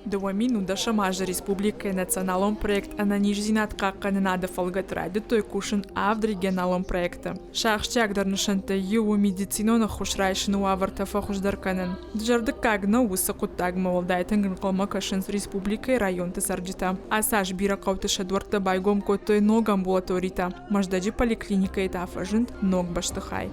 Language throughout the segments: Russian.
Дуамину да шамажа республика националом проект ананижзинат какканада фалгатради той кушен авд регионалом проекта. Шахчак дарнышанта юу медицинона хушрайшну аварта фахушдарканен. Джарды кагна усакутаг мавалдайтен калмакашен с республикой район тесарджита. Асаш бира каутыша дворта байгом котой ног амбулаторита. Маждаджи поликлиника и тафажент ног баштахай.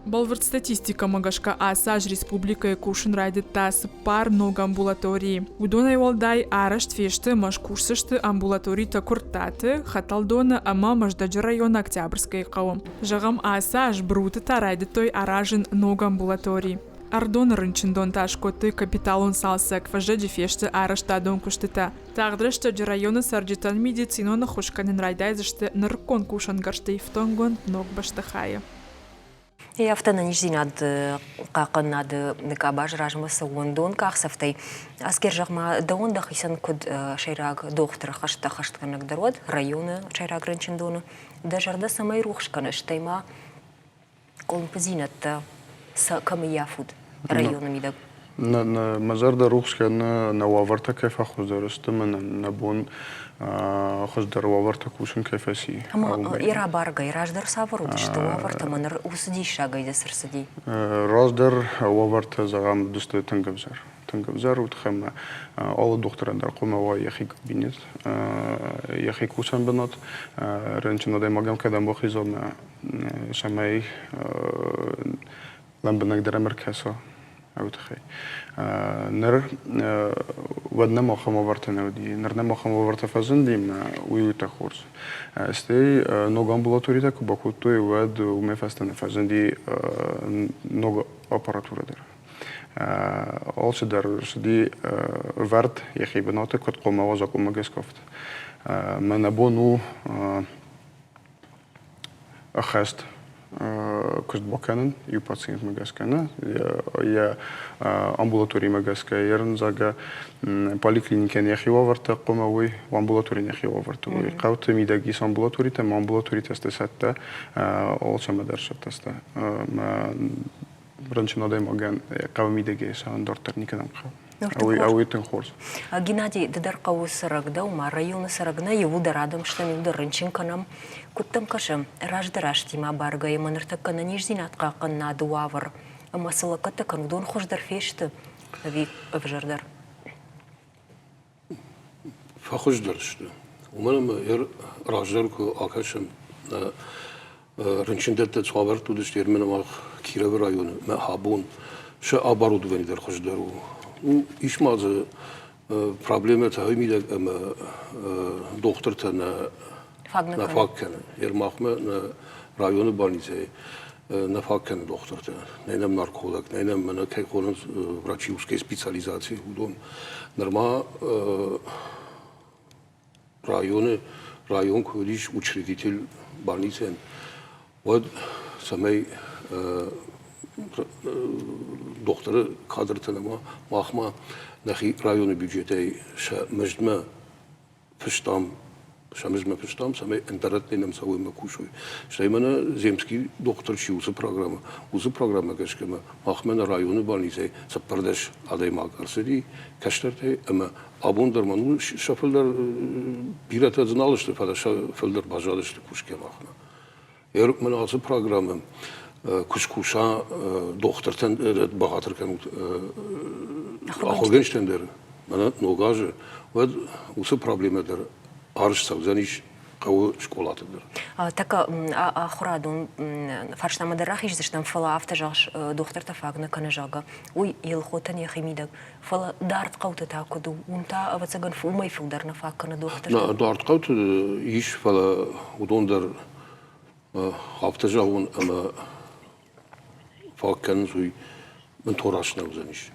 Балвард статистика магашка Асаж республика и кушен райдет тас пар ног амбулатории. Удона волдай араш твешты маш курсышты амбулаторита куртаты хаталдона ама маждаджи район Октябрьской кавам. Жагам Асаж бруты тарайдет той аражен ног амбулатории. Ардон рынчындон ташкоты капиталон салсак фажаджи фешты араштадон куштыта. Тагдрышты джи районы сарджитан медицинона хушканен райдайзышты наркон кушан гаршты ифтонгон ног баштахая. Я автонанижзинад каканнады декабаж ражмасы ондон кахсафтай. Аскер жагма даон дахисан куд шайраг доктор хаштахаштканак дарод районы шайраг рынчындоны. Дажарда самай рухшканы штайма колумпазинатта камияфуд районы мидаг. На мазарда рухшканы на ваварта кайфа хуздарысты мен на бон خزدر وورتا كوشن كيفاسي. أما إيرا بارجا إيراجدر سافرود شتو وورتا منر وسدي شاقي دسر سدي. رازدر وورتا زغام دست تنجبزر وتخم أول دكتور عند القومة وياخي كبينت ياخي كوشن بنات رنشنا ده مجمع كده مخيزون شماي لم بنقدر مركزه أو تخي نر ودنا مخم وورتا نودي نرنا مخم وورتا فزندي ما ويوتا خورس استي نوع أمبولاتوريتا كباكوتو يود ومفستنا فزندي نوع أباراتورا در also در سدي ورد يخي بناته كت قوم وازا قوم جسكفت من أبونو أخست كست بكانن يو пациент مجسكنا يا أمبولاتوري مجسكا يرنزاجا поликлиника يخي وورتا قوموي وأمبولاتوري يخي وورتوي قوت ميداجيس أمبولاتوري تم أمبولاتوري تستساتا also مدرسة تستا ما برنشنا ده مجان قوم ميداجيس أندورتر نيكنا أو يتنخورس. Геннадий Дадаркау сарагда ума районы сарагна его дорадом что ми ударынчин канам куттам кашам раждараш тима барга и манырта кананижзинат каканна дуавар масалаката канудон хождар фешты ви авжардар. فخجدر شده. ومنم راجدر کو آکاشم رنشندت تصاور تو دستیر منم آخ کیره برایون ما هابون شو آبارو دوانی در خجدر و ایش مازه проблема تا همی دک اما دکتر تا نفاق کنه مخمه رایون بانیزه نفاق کنه دکتر تا نینم نارکولوگ نینم من که خودم врачевской специализации удон норма район кодиш учредитель больницы вот самый доктор кадр танама махма нахи районы бюджеты маждма пштам шамажма пштам самый интернет нам савой макушой что именно земский доктор чиусы программа кашкама махма на районы больницы сапардаш адаймак арседи каштерте ама абондерман шафелдер бирата знал что фада шафелдер бажалышты кушке махма ерк мен азы программа кушкуша доктортен багатыркен ахогенштендер мана ногаже вот усы проблемадыр арыш савзаниш кау школатыдыр така ахурадун фарштамадарах иждыштан фала автожаш доктор тафагна канажага уй илхотан яхимидак фала дарт каута такуду унта авацаган фумай филдар нафакана доктор на дарт каута иш фала удондер автожагун ама فاكن زوي من توراشنا وزنيش.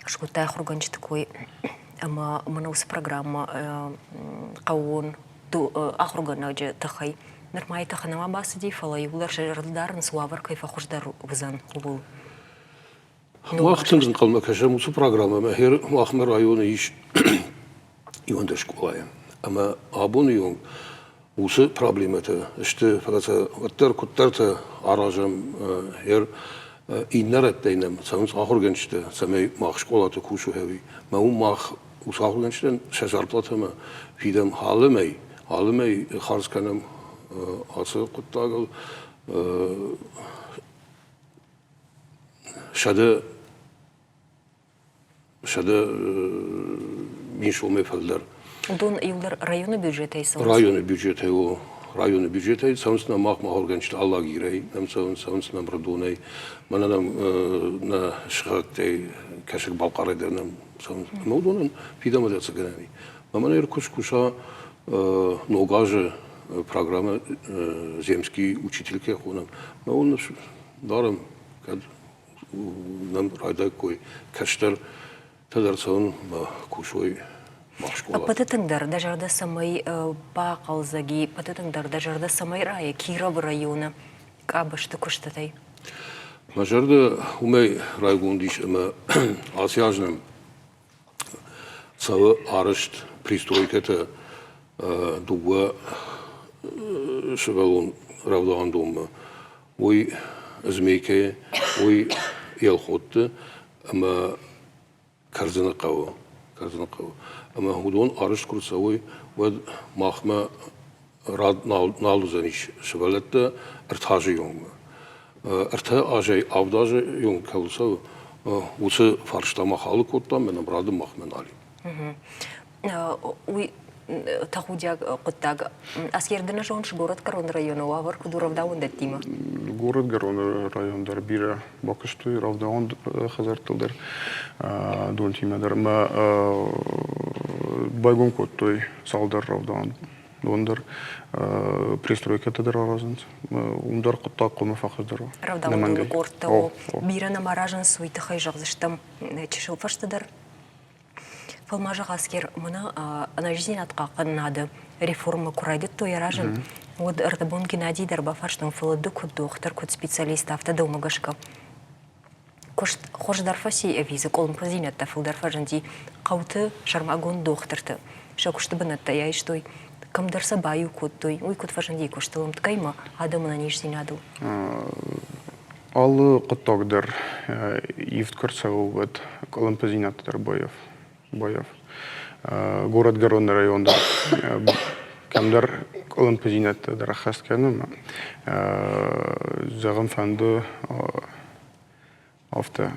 شو تاخر جنش تكوي أما منوس программа قوون دو آخر جناج تخي نرماي تخنا ما بس دي فلا يقولر شجر دار نسوافر كيف أخش دار وزن وبول. وقت نقل مكاشة موسو программа ما هي وآخر رأيون إيش يوندش كوايا. أما أبون يوم Усы проблематы. Işte фраза оттар куттарта аражам ер иннараттайнам. Самс ахурганчта самай махшколата кушу хэви. Маун мах усахурганчтан шазарплатама фидам халымай харсканам асы куттагал шада миншоме фалдар. Дон юлдар районы бюджеты исалсы. Районы бюджеты, самсна мах махорганчта Алла гирей, нам самсна мрадунай, мананам на шхактай кашек балқарайдарнам самс. Маудонан фидамадатса ганами. Маманайр куша ногажа программа земский учительке хунам. Маун дарам кад нам райда кой каштар тадарсан кушой. Патытыңдар дажарда самай бақалзаги, патытыңдар дажарда самай райы, Киров районы, кабышты күштатай. Мажарда умай райгундиш ама асяжным савы арышт пристройката дуга шевелон равдағандума. Ой змейке, ой елхотты, ама карзына қауы. Ама худон арыш курсовой вот махма рад налузаниш шевелетта артажи юнг. Арта ажай авдажи юнг калусав усы фаршта махалы коттам менам рады махмен али. Уй тахудяг коттаг аскердина жонш город Корон району авар кудуров даун деттима. Город Корон райондар бира бакышты равдаун хазартылдар дон тимадар ма байгон коттой салдар равдаун дондар пристройкатадар аразын ундар коттак кома фахыздар. Равдаун город бира намаражан суйты хайжагзыштам чешил фаштадар. Фалмажа аскер мына анажизин атқақын нады реформа курайды тояражын. Вот артабон Геннадий Дарбафаштың фылыды көт доқтар, көт специалист автода умагашка. Хош дарфаси визы колым позинетта фыл дарфажынди қауты жармагон доқтырты. Шакушты бынатта я иштой камдарса баю коттой. Уй кот фажынди коштылым ткайма адамына нежзин аду. Алы қыттағдар ифт көрсау вот колым позинеттар боев. Город Корон районда камдар колын позинетті дарахаст кәнім жағын фанды авто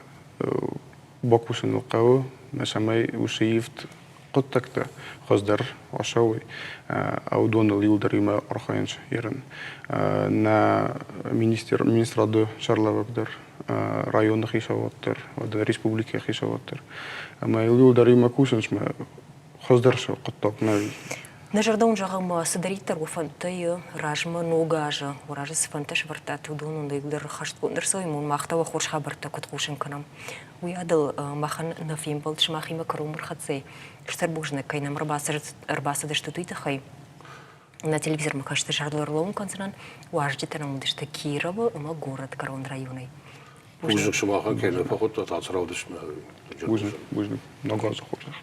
бакусын ұлқауы мәсамай усиифт құттақты қаздар ашауы аудоныл юлдар има архайынш ерін на министрады шарлавагдар районных хишаваттар, республика хишаваттар. Ама юлдар има кусынш ма хоздарша қаттақ нави. Нажардаун жағыма садариттар уфантай ражма ногажа, уражы сфанташ вартат удонунда юлдар хашт кондырсой мун мақтава хоршха барта кутқушын канам. Уядыл махан нафим болтш махима карумыр хатсей. Штарбужны кайнам арбасы дашты туйтахай. На телевизор макашты жарлар лоун концеран уаждитарам дашты Кирова ума город Корон районой. Бужник шумахан кайна поход тацраудышма. Бужник, много захочешь.